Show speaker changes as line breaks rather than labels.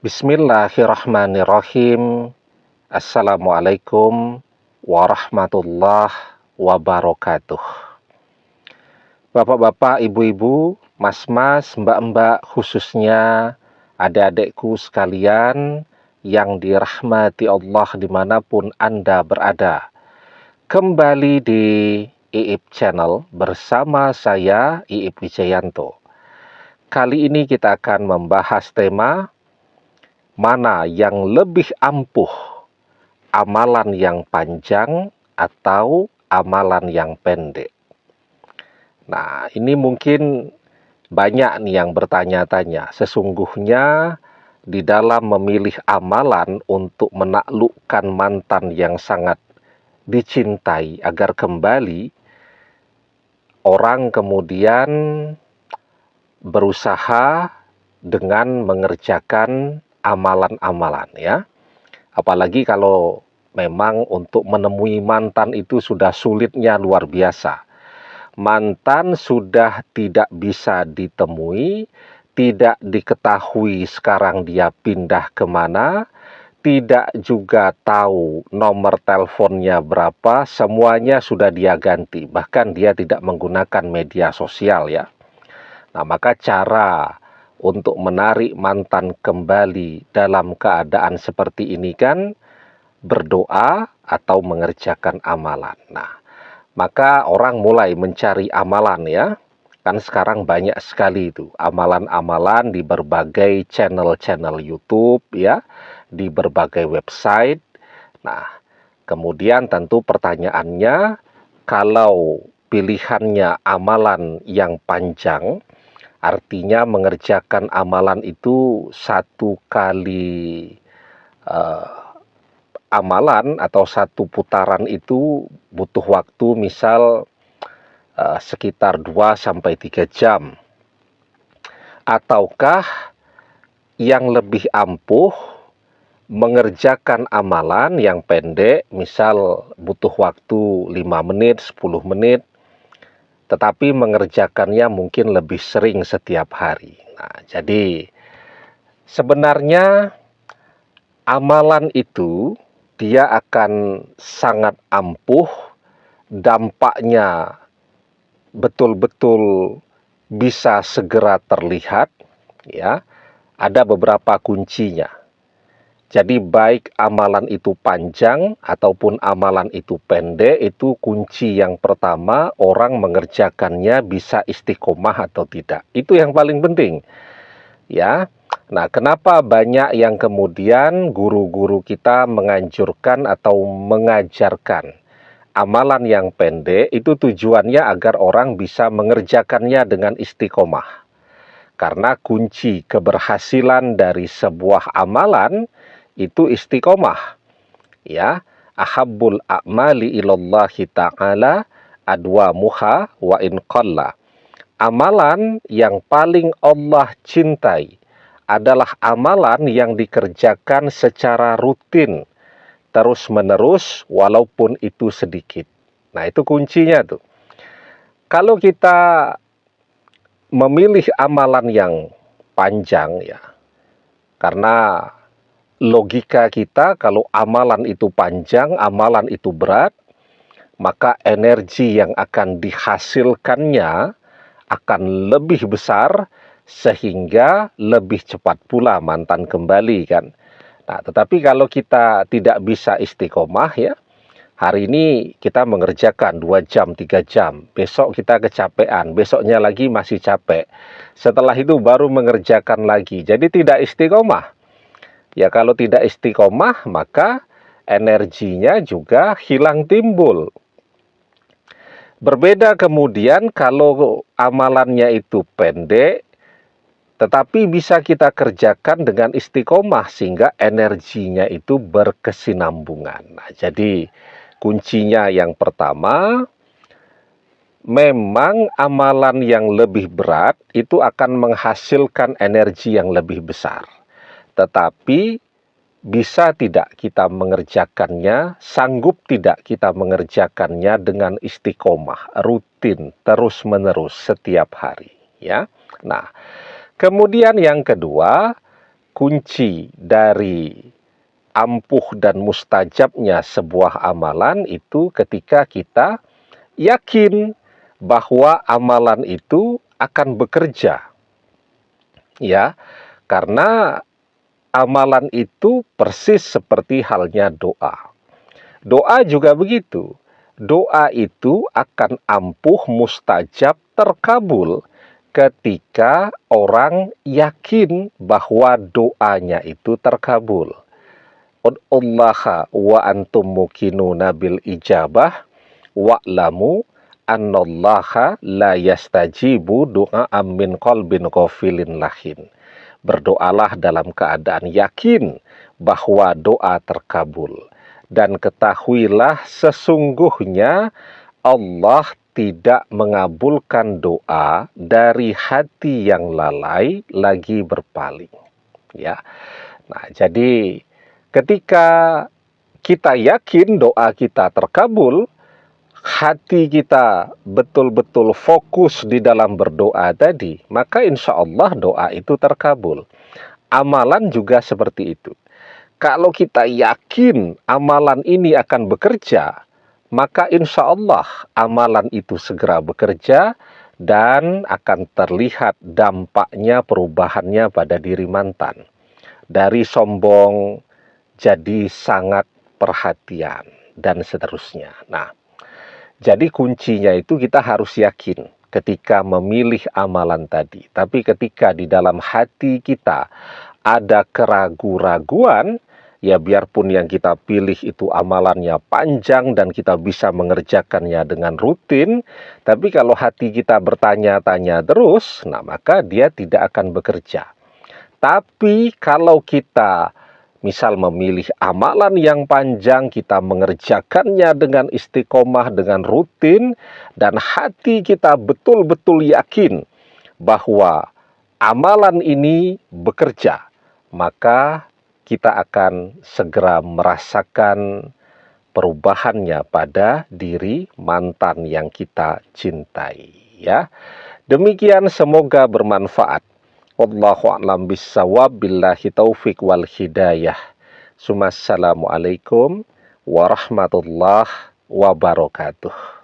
Bismillahirrahmanirrahim. Assalamualaikum warahmatullahi wabarakatuh. Bapak-bapak, ibu-ibu, mas-mas, mbak-mbak, khususnya adik-adikku sekalian yang dirahmati Allah dimanapun Anda berada. Kembali di IIP Channel bersama saya, IIP Wijayanto. Kali ini kita akan membahas tema mana yang lebih ampuh, amalan yang panjang atau amalan yang pendek. Nah, ini mungkin banyak nih yang bertanya-tanya. Sesungguhnya di dalam memilih amalan untuk menaklukkan mantan yang sangat dicintai agar kembali, orang kemudian berusaha dengan mengerjakan amalan-amalan ya. Apalagi kalau memang untuk menemui mantan itu sudah sulitnya luar biasa. Mantan sudah tidak bisa ditemui, tidak diketahui sekarang dia pindah kemana, tidak juga tahu nomor teleponnya berapa, semuanya sudah dia ganti. Bahkan dia tidak menggunakan media sosial ya. Nah, maka cara untuk menarik mantan kembali dalam keadaan seperti ini kan berdoa atau mengerjakan amalan. Nah, maka orang mulai mencari amalan ya. Kan sekarang banyak sekali itu amalan-amalan di berbagai channel-channel YouTube ya, di berbagai website. Nah, kemudian tentu pertanyaannya, kalau pilihannya amalan yang panjang, artinya mengerjakan amalan itu satu kali amalan atau satu putaran itu butuh waktu misal sekitar 2-3 jam. Ataukah yang lebih ampuh mengerjakan amalan yang pendek, misal butuh waktu 5 menit, 10 menit, tetapi mengerjakannya mungkin lebih sering setiap hari. Nah, jadi sebenarnya amalan itu dia akan sangat ampuh, dampaknya betul-betul bisa segera terlihat ya. Ada beberapa kuncinya. Jadi baik amalan itu panjang ataupun amalan itu pendek, itu kunci yang pertama, orang mengerjakannya bisa istiqomah atau tidak. Itu yang paling penting. Ya. Nah, kenapa banyak yang kemudian guru-guru kita menganjurkan atau mengajarkan amalan yang pendek itu tujuannya agar orang bisa mengerjakannya dengan istiqomah. Karena kunci keberhasilan dari sebuah amalan itu istiqomah. Ya, ahabbul a'mali ilallahi ta'ala adwamuha wa in qalla. Amalan yang paling Allah cintai adalah amalan yang dikerjakan secara rutin, terus-menerus, walaupun itu sedikit. Nah, itu kuncinya tuh. Kalau kita memilih amalan yang panjang ya, karena logika kita kalau amalan itu panjang, amalan itu berat, maka energi yang akan dihasilkannya akan lebih besar, sehingga lebih cepat pula mantan kembali kan. Nah, tetapi kalau kita tidak bisa istiqomah ya, hari ini kita mengerjakan 2 jam, 3 jam, besok kita kecapean, besoknya lagi masih capek, setelah itu baru mengerjakan lagi, jadi tidak istiqomah. Ya, kalau tidak istiqomah, maka energinya juga hilang timbul. Berbeda kemudian kalau amalannya itu pendek, tetapi bisa kita kerjakan dengan istiqomah sehingga energinya itu berkesinambungan. Nah, jadi kuncinya yang pertama, memang amalan yang lebih berat itu akan menghasilkan energi yang lebih besar. Tetapi bisa tidak kita mengerjakannya, sanggup tidak kita mengerjakannya dengan istiqomah, rutin, terus-menerus setiap hari, ya. Nah, kemudian yang kedua, kunci dari ampuh dan mustajabnya sebuah amalan itu ketika kita yakin bahwa amalan itu akan bekerja. Ya, karena amalan itu persis seperti halnya doa. Doa juga begitu. Doa itu akan ampuh, mustajab, terkabul ketika orang yakin bahwa doanya itu terkabul. Ud'ullaha wa antum muqinuna bil ijabah wa'lamu annallaha la yastajibu du'a'am min qalbin ghafilin lahin. Berdoalah dalam keadaan yakin bahwa doa terkabul. Dan ketahuilah sesungguhnya Allah tidak mengabulkan doa dari hati yang lalai lagi berpaling. Ya. Nah, jadi ketika kita yakin doa kita terkabul, hati kita betul-betul fokus di dalam berdoa tadi, maka insya Allah doa itu terkabul. Amalan juga seperti itu. Kalau kita yakin amalan ini akan bekerja, maka insya Allah amalan itu segera bekerja dan akan terlihat dampaknya, perubahannya pada diri mantan. Dari sombong jadi sangat perhatian dan seterusnya. Nah, jadi kuncinya itu kita harus yakin ketika memilih amalan tadi. Tapi ketika di dalam hati kita ada keraguan-raguan, ya biarpun yang kita pilih itu amalannya panjang dan kita bisa mengerjakannya dengan rutin, tapi kalau hati kita bertanya-tanya terus, nah maka dia tidak akan bekerja. Tapi kalau kita misal memilih amalan yang panjang, kita mengerjakannya dengan istiqomah, dengan rutin, dan hati kita betul-betul yakin bahwa amalan ini bekerja, maka kita akan segera merasakan perubahannya pada diri mantan yang kita cintai. Ya, demikian, semoga bermanfaat. Wallahu a'lam bissawab, billahi taufik wal hidayah. Assalamualaikum warahmatullahi wabarakatuh.